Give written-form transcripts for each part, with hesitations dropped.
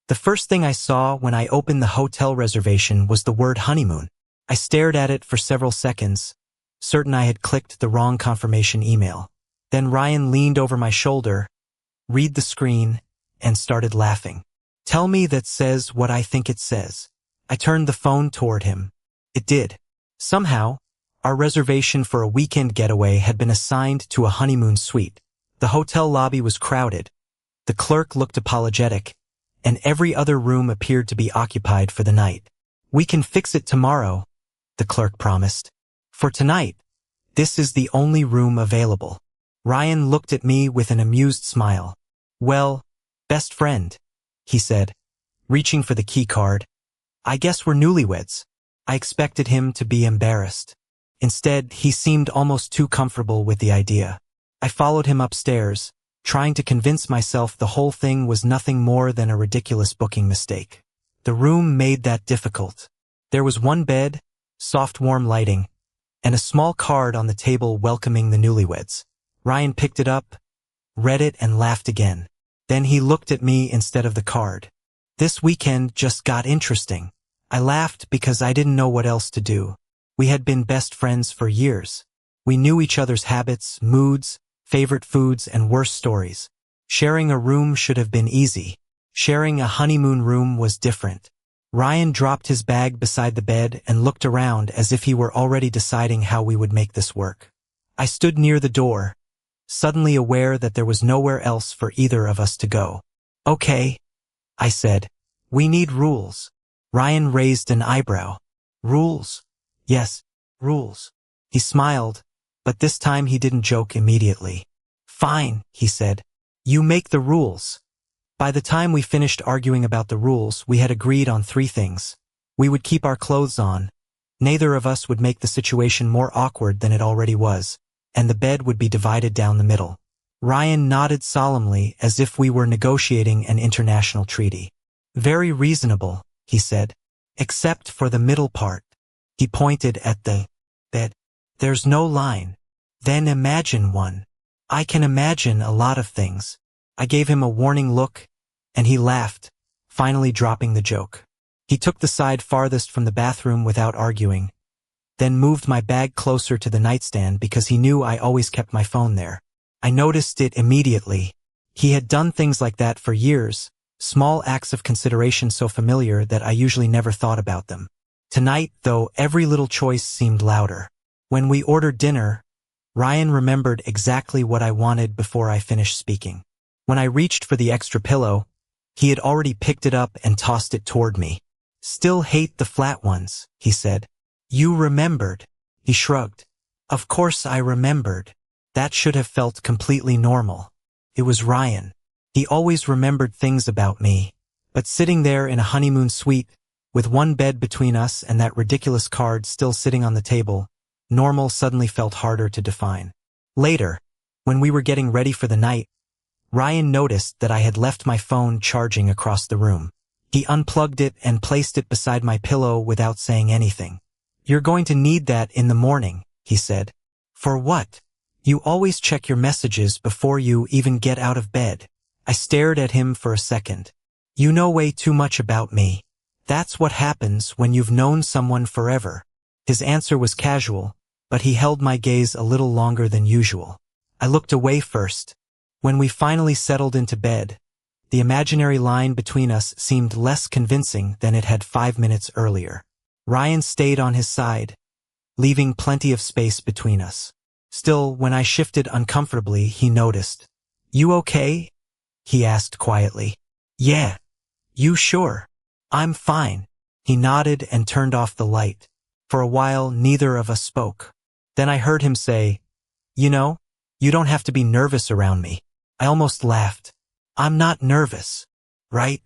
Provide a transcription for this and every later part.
The first thing I saw when I opened the hotel reservation was the word honeymoon. I stared at it for several seconds, certain I had clicked the wrong confirmation email. Then Ryan leaned over my shoulder, read the screen, and started laughing. "Tell me that says what I think it says." I turned the phone toward him. It did. Somehow, our reservation for a weekend getaway had been assigned to a honeymoon suite. The hotel lobby was crowded. The clerk looked apologetic, and every other room appeared to be occupied for the night. "We can fix it tomorrow," the clerk promised. "For tonight, this is the only room available." Ryan looked at me with an amused smile. "Well, best friend," he said, reaching for the key card. "I guess we're newlyweds." I expected him to be embarrassed. Instead, he seemed almost too comfortable with the idea. I followed him upstairs, trying to convince myself the whole thing was nothing more than a ridiculous booking mistake. The room made that difficult. There was one bed, soft warm lighting, and a small card on the table welcoming the newlyweds. Ryan picked it up, read it, and laughed again. Then he looked at me instead of the card. "This weekend just got interesting." I laughed because I didn't know what else to do. We had been best friends for years. We knew each other's habits, moods, favorite foods, and worst stories. Sharing a room should have been easy. Sharing a honeymoon room was different. Ryan dropped his bag beside the bed and looked around as if he were already deciding how we would make this work. I stood near the door, suddenly aware that there was nowhere else for either of us to go. "Okay," I said. "We need rules." Ryan raised an eyebrow. "Rules?" "Yes, rules." He smiled, but this time he didn't joke immediately. "Fine," he said. "You make the rules." By the time we finished arguing about the rules, we had agreed on 3 things. We would keep our clothes on, neither of us would make the situation more awkward than it already was, and the bed would be divided down the middle. Ryan nodded solemnly as if we were negotiating an international treaty. "Very reasonable," he said, "except for the middle part." He pointed at the bed. "There's no line." "Then imagine one." "I can imagine a lot of things." I gave him a warning look, and he laughed, finally dropping the joke. He took the side farthest from the bathroom without arguing, then moved my bag closer to the nightstand because he knew I always kept my phone there. I noticed it immediately. He had done things like that for years, small acts of consideration so familiar that I usually never thought about them. Tonight, though, every little choice seemed louder. When we ordered dinner, Ryan remembered exactly what I wanted before I finished speaking. When I reached for the extra pillow, he had already picked it up and tossed it toward me. "Still hate the flat ones," he said. "You remembered." He shrugged. "Of course I remembered. That should have felt completely normal." It was Ryan. He always remembered things about me, but sitting there in a honeymoon suite, with one bed between us and that ridiculous card still sitting on the table, normal suddenly felt harder to define. Later, when we were getting ready for the night, Ryan noticed that I had left my phone charging across the room. He unplugged it and placed it beside my pillow without saying anything. "You're going to need that in the morning," he said. "For what?" "You always check your messages before you even get out of bed." I stared at him for a second. "You know way too much about me. That's what happens when you've known someone forever." His answer was casual, but he held my gaze a little longer than usual. I looked away first. When we finally settled into bed, the imaginary line between us seemed less convincing than it had 5 minutes earlier. Ryan stayed on his side, leaving plenty of space between us. Still, when I shifted uncomfortably, he noticed. "You okay?" he asked quietly. "Yeah. You sure?" "I'm fine." He nodded and turned off the light. For a while, neither of us spoke. Then I heard him say, "You know, you don't have to be nervous around me." I almost laughed. "I'm not nervous, right?"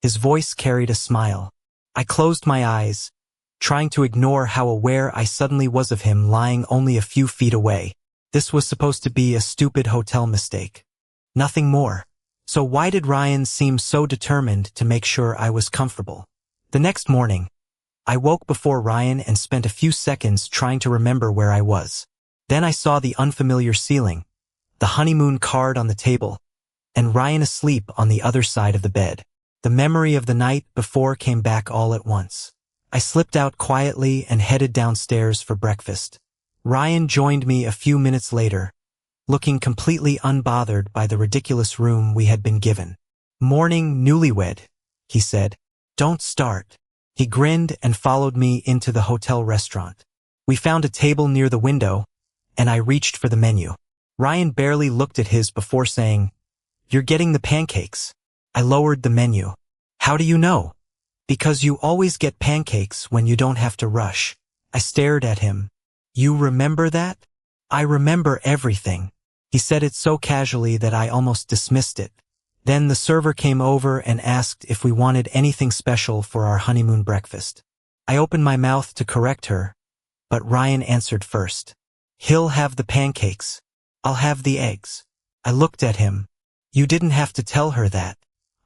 His voice carried a smile. I closed my eyes, trying to ignore how aware I suddenly was of him lying only a few feet away. This was supposed to be a stupid hotel mistake. Nothing more. So why did Ryan seem so determined to make sure I was comfortable? The next morning, I woke before Ryan and spent a few seconds trying to remember where I was. Then I saw the unfamiliar ceiling, the honeymoon card on the table, and Ryan asleep on the other side of the bed. The memory of the night before came back all at once. I slipped out quietly and headed downstairs for breakfast. Ryan joined me a few minutes later, looking completely unbothered by the ridiculous room we had been given. "Morning, newlywed," he said. "Don't start." He grinned and followed me into the hotel restaurant. We found a table near the window, and I reached for the menu. Ryan barely looked at his before saying, "You're getting the pancakes." I lowered the menu. "How do you know?" "Because you always get pancakes when you don't have to rush." I stared at him. "You remember that?" "I remember everything." He said it so casually that I almost dismissed it. Then the server came over and asked if we wanted anything special for our honeymoon breakfast. I opened my mouth to correct her, but Ryan answered first. "He'll have the pancakes. I'll have the eggs." I looked at him. "You didn't have to tell her that."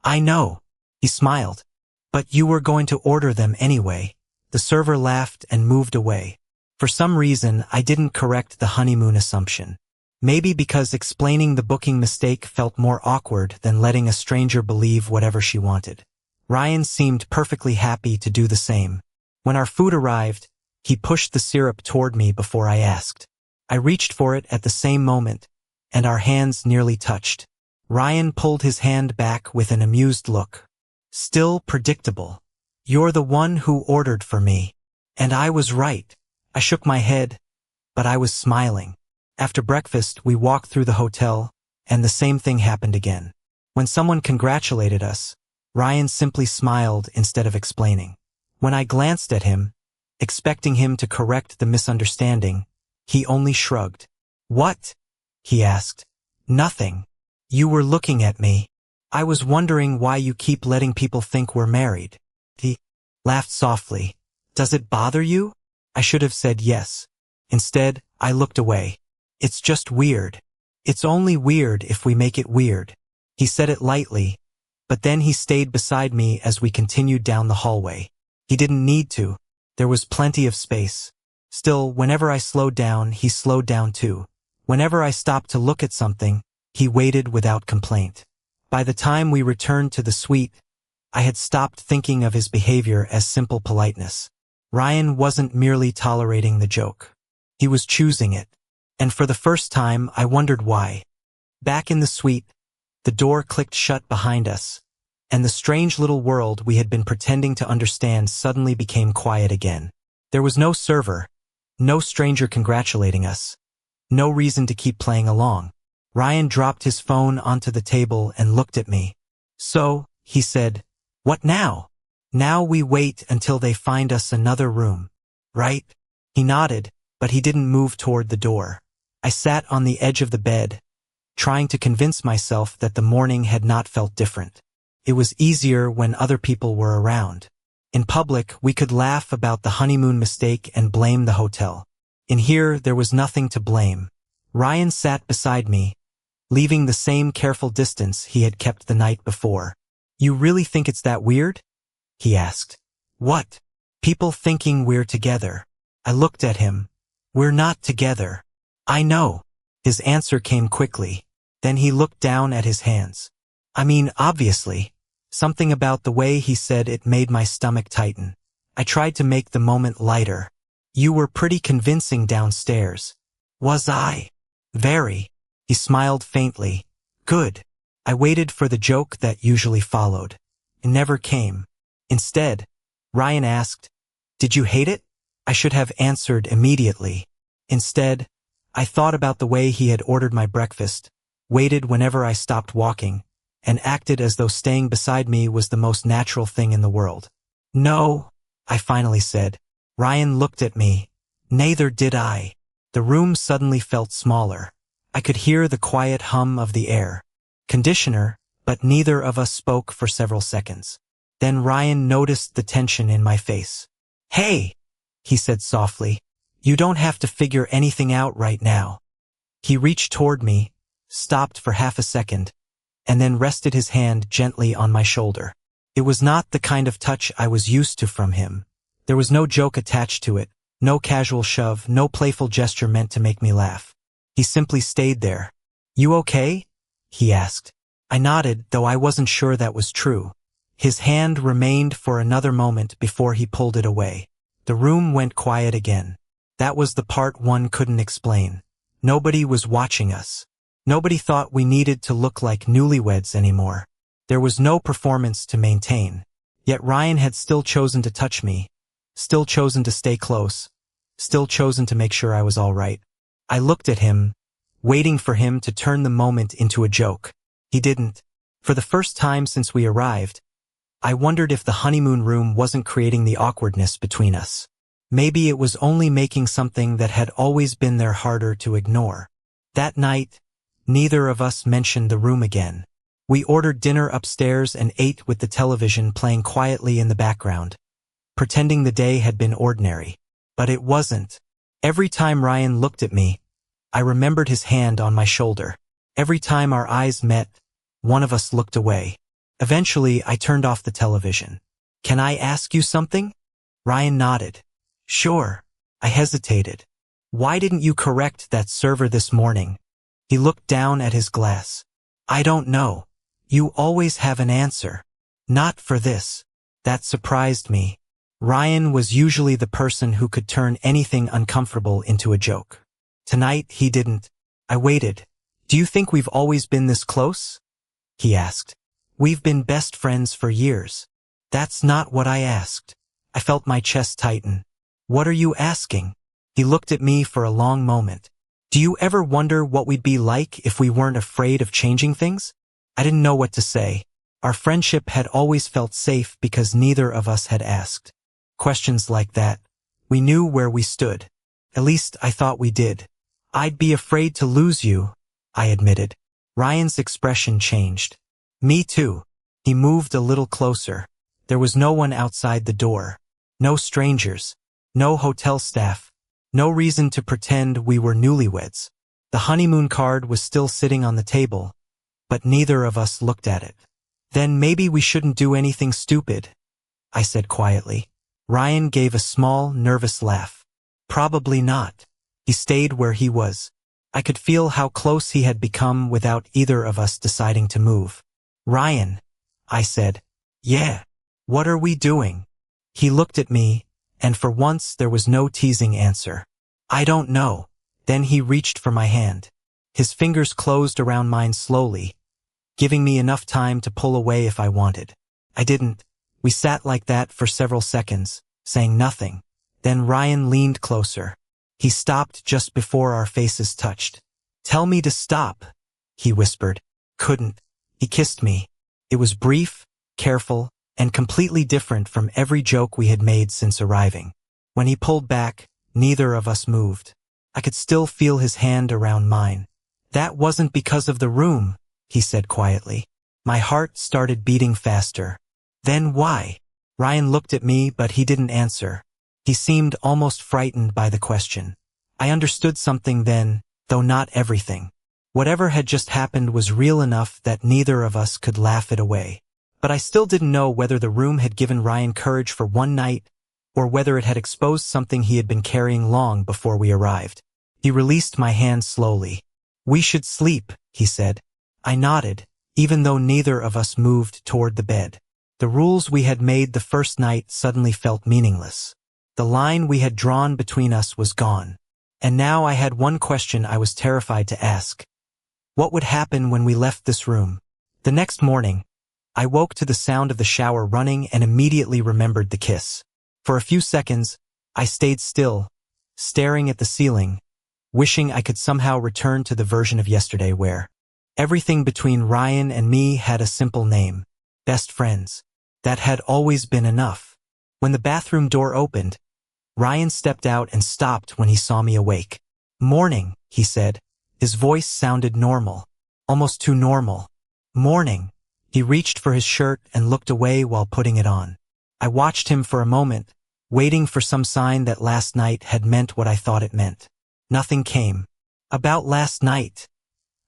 "I know." He smiled. "But you were going to order them anyway." The server laughed and moved away. For some reason, I didn't correct the honeymoon assumption. Maybe because explaining the booking mistake felt more awkward than letting a stranger believe whatever she wanted. Ryan seemed perfectly happy to do the same. When our food arrived, he pushed the syrup toward me before I asked. I reached for it at the same moment, and our hands nearly touched. Ryan pulled his hand back with an amused look. "Still predictable. You're the one who ordered for me." And I was right. I shook my head, but I was smiling. After breakfast, we walked through the hotel, and the same thing happened again. When someone congratulated us, Ryan simply smiled instead of explaining. When I glanced at him, expecting him to correct the misunderstanding, he only shrugged. "What?" he asked. "Nothing. You were looking at me. I was wondering why you keep letting people think we're married." He laughed softly. "Does it bother you?" I should have said yes. Instead, I looked away. "It's just weird. It's only weird if we make it weird." He said it lightly, but then he stayed beside me as we continued down the hallway. He didn't need to. There was plenty of space. Still, whenever I slowed down, he slowed down too. Whenever I stopped to look at something, he waited without complaint. By the time we returned to the suite, I had stopped thinking of his behavior as simple politeness. Ryan wasn't merely tolerating the joke. He was choosing it. And for the first time, I wondered why. Back in the suite, the door clicked shut behind us, and the strange little world we had been pretending to understand suddenly became quiet again. There was no server, no stranger congratulating us, no reason to keep playing along. Ryan dropped his phone onto the table and looked at me. "So," he said, "what now?" "Now we wait until they find us another room, right?" He nodded, but he didn't move toward the door. I sat on the edge of the bed, trying to convince myself that the morning had not felt different. It was easier when other people were around. In public, we could laugh about the honeymoon mistake and blame the hotel. In here, there was nothing to blame. Ryan sat beside me, leaving the same careful distance he had kept the night before. "You really think it's that weird?" he asked. "What?" "People thinking we're together." I looked at him. "We're not together." "I know." His answer came quickly. Then he looked down at his hands. "I mean, obviously." Something about the way he said it made my stomach tighten. I tried to make the moment lighter. "You were pretty convincing downstairs." "Was I?" "Very." He smiled faintly. "Good." I waited for the joke that usually followed. It never came. Instead, Ryan asked, "Did you hate it?" I should have answered immediately. Instead, I thought about the way he had ordered my breakfast, waited whenever I stopped walking, and acted as though staying beside me was the most natural thing in the world. "No," I finally said. Ryan looked at me. Neither did I. The room suddenly felt smaller. I could hear the quiet hum of the air conditioner, but neither of us spoke for several seconds. Then Ryan noticed the tension in my face. "Hey," he said softly, "you don't have to figure anything out right now." He reached toward me, stopped for half a second, and then rested his hand gently on my shoulder. It was not the kind of touch I was used to from him. There was no joke attached to it, no casual shove, no playful gesture meant to make me laugh. He simply stayed there. "You okay?" he asked. I nodded, though I wasn't sure that was true. His hand remained for another moment before he pulled it away. The room went quiet again. That was the part one couldn't explain. Nobody was watching us. Nobody thought we needed to look like newlyweds anymore. There was no performance to maintain. Yet Ryan had still chosen to touch me, still chosen to stay close, still chosen to make sure I was all right. I looked at him, waiting for him to turn the moment into a joke. He didn't. For the first time since we arrived, I wondered if the honeymoon room wasn't creating the awkwardness between us. Maybe it was only making something that had always been there harder to ignore. That night, neither of us mentioned the room again. We ordered dinner upstairs and ate with the television playing quietly in the background, pretending the day had been ordinary. But it wasn't. Every time Ryan looked at me, I remembered his hand on my shoulder. Every time our eyes met, one of us looked away. Eventually, I turned off the television. "Can I ask you something?" Ryan nodded. "Sure." I hesitated. "Why didn't you correct that server this morning?" He looked down at his glass. "I don't know. You always have an answer." "Not for this." That surprised me. Ryan was usually the person who could turn anything uncomfortable into a joke. Tonight, he didn't. I waited. "Do you think we've always been this close?" he asked. "We've been best friends for years." "That's not what I asked." I felt my chest tighten. "What are you asking?" He looked at me for a long moment. "Do you ever wonder what we'd be like if we weren't afraid of changing things?" I didn't know what to say. Our friendship had always felt safe because neither of us had asked questions like that. We knew where we stood. At least I thought we did. "I'd be afraid to lose you," I admitted. Ryan's expression changed. "Me too." He moved a little closer. There was no one outside the door. No strangers. No hotel staff. No reason to pretend we were newlyweds. The honeymoon card was still sitting on the table, but neither of us looked at it. "Then maybe we shouldn't do anything stupid," I said quietly. Ryan gave a small, nervous laugh. "Probably not." He stayed where he was. I could feel how close he had become without either of us deciding to move. "Ryan," I said. "Yeah." "What are we doing?" He looked at me, and for once there was no teasing answer. "I don't know." Then he reached for my hand. His fingers closed around mine slowly, giving me enough time to pull away if I wanted. I didn't. We sat like that for several seconds, saying nothing. Then Ryan leaned closer. He stopped just before our faces touched. "Tell me to stop," he whispered. "Couldn't." He kissed me. It was brief, careful, and completely different from every joke we had made since arriving. When he pulled back, neither of us moved. I could still feel his hand around mine. "That wasn't because of the room," he said quietly. My heart started beating faster. "Then why?" Ryan looked at me, but he didn't answer. He seemed almost frightened by the question. I understood something then, though not everything. Whatever had just happened was real enough that neither of us could laugh it away. But I still didn't know whether the room had given Ryan courage for one night, or whether it had exposed something he had been carrying long before we arrived. He released my hand slowly. "We should sleep," he said. I nodded, even though neither of us moved toward the bed. The rules we had made the first night suddenly felt meaningless. The line we had drawn between us was gone. And now I had one question I was terrified to ask. What would happen when we left this room? The next morning, I woke to the sound of the shower running and immediately remembered the kiss. For a few seconds, I stayed still, staring at the ceiling, wishing I could somehow return to the version of yesterday where everything between Ryan and me had a simple name: best friends. That had always been enough. When the bathroom door opened, Ryan stepped out and stopped when he saw me awake. "Morning," he said. His voice sounded normal, almost too normal. "Morning." He reached for his shirt and looked away while putting it on. I watched him for a moment, waiting for some sign that last night had meant what I thought it meant. Nothing came. "About last night,"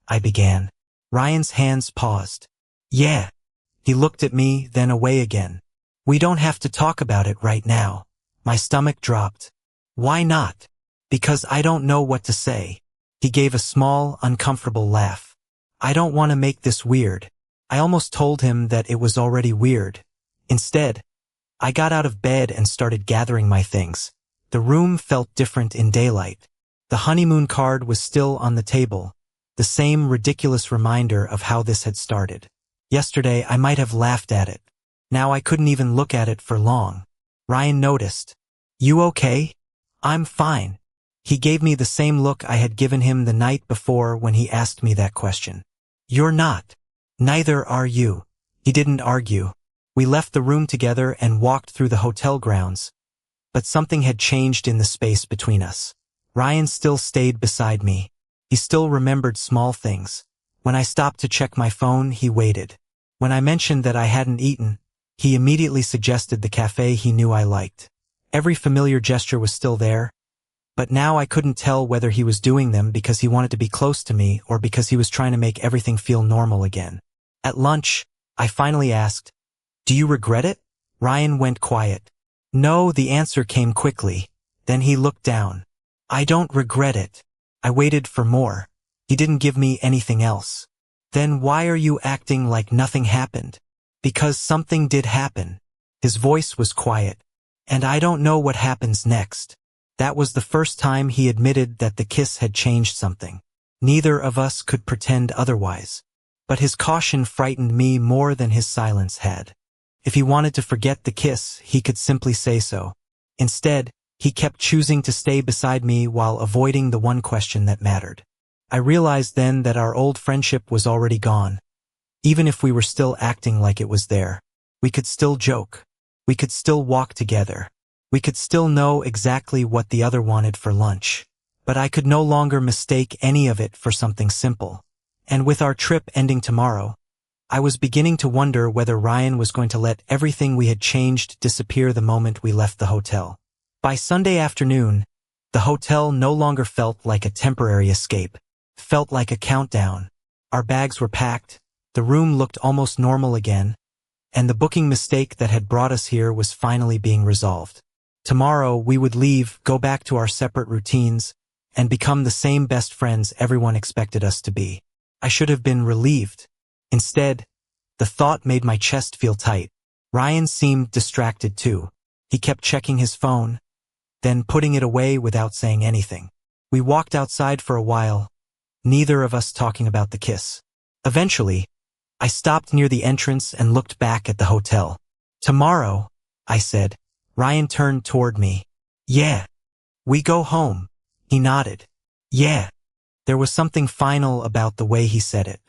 I began. Ryan's hands paused. "Yeah." He looked at me, then away again. "We don't have to talk about it right now." My stomach dropped. "Why not?" "Because I don't know what to say." He gave a small, uncomfortable laugh. "I don't want to make this weird." I almost told him that it was already weird, Instead, I got out of bed and started gathering my things. The room felt different in daylight. The honeymoon card was still on the table, the same ridiculous reminder of how this had started. Yesterday, I might have laughed at it. Now I couldn't even look at it for long. Ryan noticed. "You okay?" "I'm fine." He gave me the same look I had given him the night before when he asked me that question. "You're not. Neither are you." He didn't argue. We left the room together and walked through the hotel grounds, but something had changed in the space between us. Ryan still stayed beside me. He still remembered small things. When I stopped to check my phone, he waited. When I mentioned that I hadn't eaten, he immediately suggested the cafe he knew I liked. Every familiar gesture was still there, but now I couldn't tell whether he was doing them because he wanted to be close to me or because he was trying to make everything feel normal again. At lunch, I finally asked, "Do you regret it?" Ryan went quiet. "No," the answer came quickly. Then he looked down. "I don't regret it." I waited for more. He didn't give me anything else. "Then why are you acting like nothing happened?" "Because something did happen." His voice was quiet. "And I don't know what happens next." That was the first time he admitted that the kiss had changed something. Neither of us could pretend otherwise. But his caution frightened me more than his silence had. If he wanted to forget the kiss, he could simply say so. Instead, he kept choosing to stay beside me while avoiding the one question that mattered. I realized then that our old friendship was already gone. Even if we were still acting like it was there, we could still joke. We could still walk together. We could still know exactly what the other wanted for lunch. But I could no longer mistake any of it for something simple. And with our trip ending tomorrow, I was beginning to wonder whether Ryan was going to let everything we had changed disappear the moment we left the hotel. By Sunday afternoon, the hotel no longer felt like a temporary escape. It felt like a countdown. Our bags were packed, the room looked almost normal again, and the booking mistake that had brought us here was finally being resolved. Tomorrow we would leave, go back to our separate routines, and become the same best friends everyone expected us to be. I should have been relieved. Instead, the thought made my chest feel tight. Ryan seemed distracted too. He kept checking his phone, then putting it away without saying anything. We walked outside for a while, neither of us talking about the kiss. Eventually, I stopped near the entrance and looked back at the hotel. "Tomorrow," I said. Ryan turned toward me. "Yeah. We go home." He nodded. "Yeah." There was something final about the way he said it.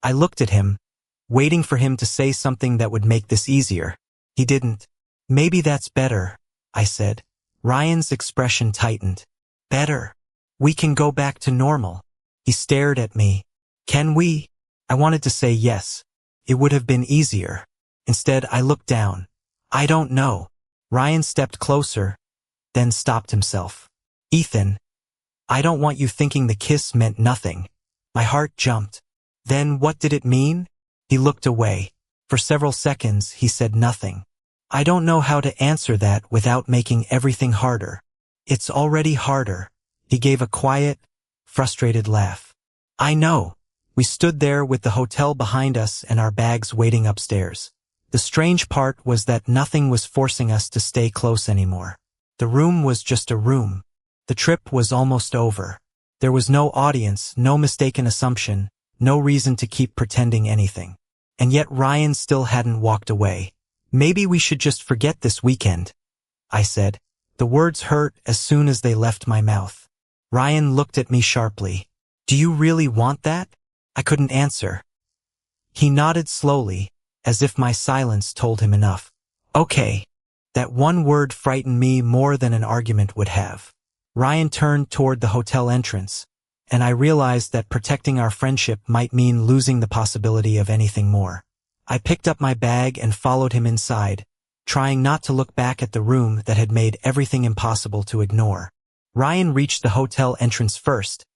I looked at him, waiting for him to say something that would make this easier. He didn't. "Maybe that's better," I said. Ryan's expression tightened. "Better. We can go back to normal." He stared at me. "Can we?" I wanted to say yes. It would have been easier. Instead, I looked down. "I don't know." Ryan stepped closer, then stopped himself. "Ethan, I don't want you thinking the kiss meant nothing." My heart jumped. "Then what did it mean?" He looked away. For several seconds, he said nothing. I don't know how to answer that without making everything harder. "It's already harder." He gave a quiet, frustrated laugh. "I know." We stood there with the hotel behind us and our bags waiting upstairs. The strange part was that nothing was forcing us to stay close anymore. The room was just a room. The trip was almost over. There was no audience, no mistaken assumption, no reason to keep pretending anything. And yet Ryan still hadn't walked away. "Maybe we should just forget this weekend," I said. The words hurt as soon as they left my mouth. Ryan looked at me sharply. "Do you really want that?" I couldn't answer. He nodded slowly, as if my silence told him enough. "Okay." That one word frightened me more than an argument would have. Ryan turned toward the hotel entrance, and I realized that protecting our friendship might mean losing the possibility of anything more. I picked up my bag and followed him inside, trying not to look back at the room that had made everything impossible to ignore. Ryan reached the hotel entrance first,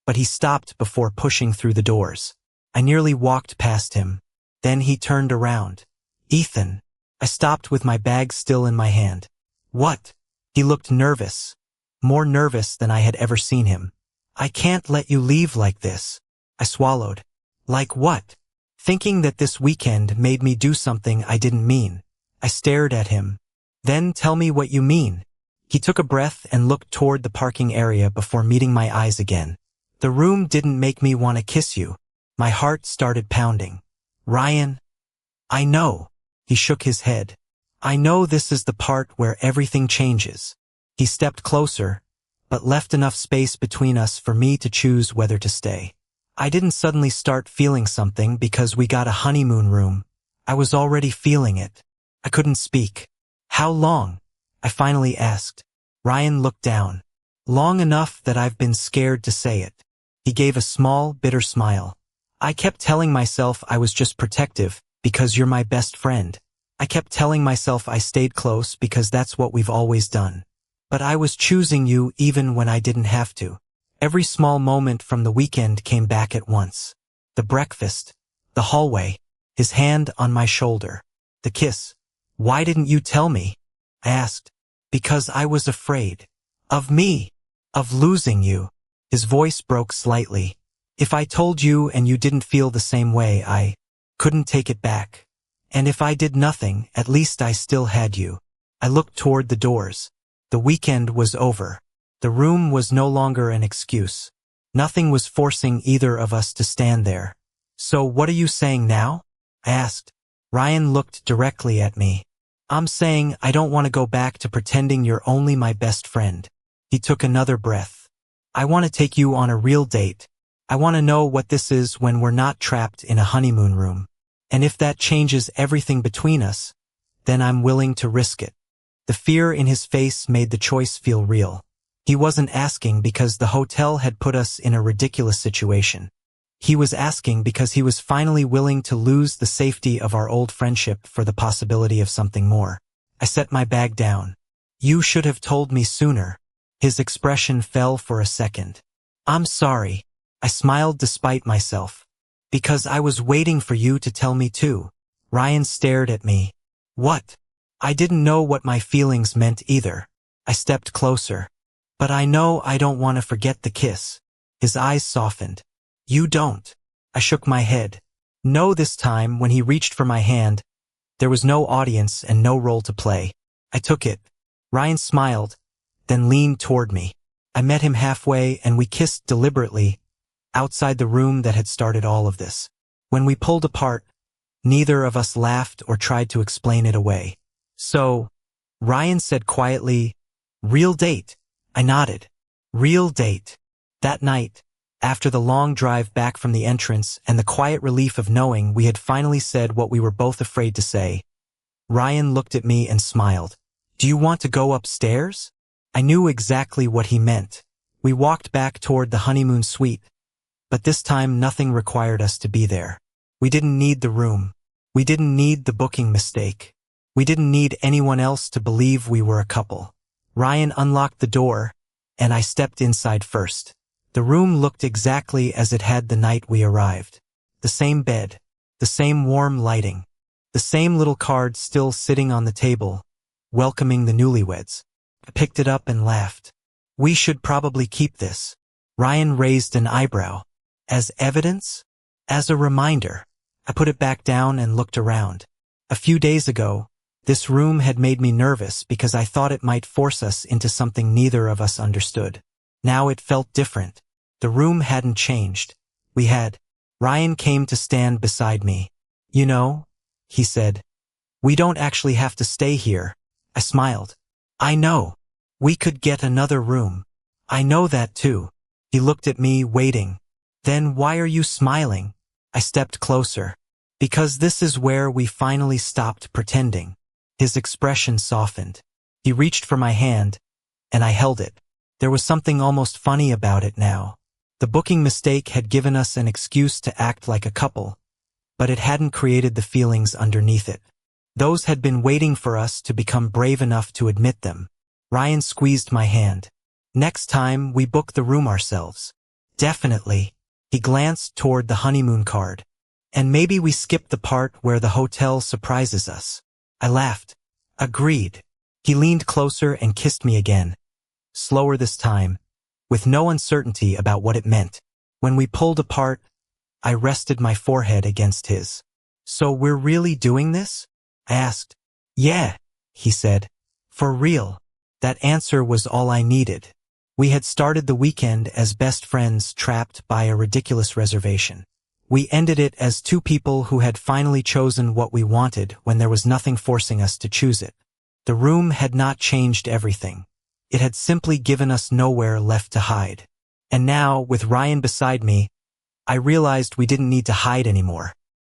but he stopped before pushing through the doors. I nearly walked past him. Then he turned around. "Ethan." I stopped with my bag still in my hand. "What?" He looked nervous, more nervous than I had ever seen him. "I can't let you leave like this." I swallowed. "Like what?" Thinking that this weekend made me do something I didn't mean. I stared at him. Then tell me what you mean. He took a breath and looked toward the parking area before meeting my eyes again. The room didn't make me want to kiss you. My heart started pounding. Ryan, I know. He shook his head. I know this is the part where everything changes. He stepped closer, but left enough space between us for me to choose whether to stay. I didn't suddenly start feeling something because we got a honeymoon room. I was already feeling it. I couldn't speak. How long? I finally asked. Ryan looked down. Long enough that I've been scared to say it. He gave a small, bitter smile. I kept telling myself I was just protective because you're my best friend. I kept telling myself I stayed close because that's what we've always done. But I was choosing you even when I didn't have to. Every small moment from the weekend came back at once. The breakfast, the hallway, his hand on my shoulder, the kiss. Why didn't you tell me? I asked. Because I was afraid. Of me. Of losing you. His voice broke slightly. If I told you and you didn't feel the same way, I couldn't take it back. And if I did nothing, at least I still had you. I looked toward the doors. The weekend was over. The room was no longer an excuse. Nothing was forcing either of us to stand there. So what are you saying now? I asked. Ryan looked directly at me. I'm saying I don't want to go back to pretending you're only my best friend. He took another breath. I want to take you on a real date. I want to know what this is when we're not trapped in a honeymoon room. And if that changes everything between us, then I'm willing to risk it. The fear in his face made the choice feel real. He wasn't asking because the hotel had put us in a ridiculous situation. He was asking because he was finally willing to lose the safety of our old friendship for the possibility of something more. I set my bag down. You should have told me sooner. His expression fell for a second. I'm sorry. I smiled despite myself. Because I was waiting for you to tell me too. Ryan stared at me. What? I didn't know what my feelings meant either. I stepped closer. But I know I don't want to forget the kiss. His eyes softened. You don't. I shook my head. No, this time, when he reached for my hand, there was no audience and no role to play. I took it. Ryan smiled, then leaned toward me. I met him halfway and we kissed deliberately, outside the room that had started all of this. When we pulled apart, neither of us laughed or tried to explain it away. So, Ryan said quietly, real date. I nodded. Real date. That night, after the long drive back from the entrance and the quiet relief of knowing we had finally said what we were both afraid to say, Ryan looked at me and smiled. Do you want to go upstairs? I knew exactly what he meant. We walked back toward the honeymoon suite, but this time nothing required us to be there. We didn't need the room. We didn't need the booking mistake. We didn't need anyone else to believe we were a couple. Ryan unlocked the door, and I stepped inside first. The room looked exactly as it had the night we arrived. The same bed, the same warm lighting, the same little card still sitting on the table, welcoming the newlyweds. I picked it up and laughed. We should probably keep this. Ryan raised an eyebrow. As evidence? As a reminder. I put it back down and looked around. A few days ago, this room had made me nervous because I thought it might force us into something neither of us understood. Now it felt different. The room hadn't changed. We had. Ryan came to stand beside me. You know, he said, we don't actually have to stay here. I smiled. I know. We could get another room. I know that too. He looked at me, waiting. Then why are you smiling? I stepped closer. Because this is where we finally stopped pretending. His expression softened. He reached for my hand, and I held it. There was something almost funny about it now. The booking mistake had given us an excuse to act like a couple, but it hadn't created the feelings underneath it. Those had been waiting for us to become brave enough to admit them. Ryan squeezed my hand. Next time, we book the room ourselves. Definitely. He glanced toward the honeymoon card. And maybe we skip the part where the hotel surprises us. I laughed. Agreed. He leaned closer and kissed me again. Slower this time, with no uncertainty about what it meant. When we pulled apart, I rested my forehead against his. So we're really doing this? I asked. Yeah, he said. For real. That answer was all I needed. We had started the weekend as best friends trapped by a ridiculous reservation. We ended it as two people who had finally chosen what we wanted when there was nothing forcing us to choose it. The room had not changed everything. It had simply given us nowhere left to hide. And now, with Ryan beside me, I realized we didn't need to hide anymore.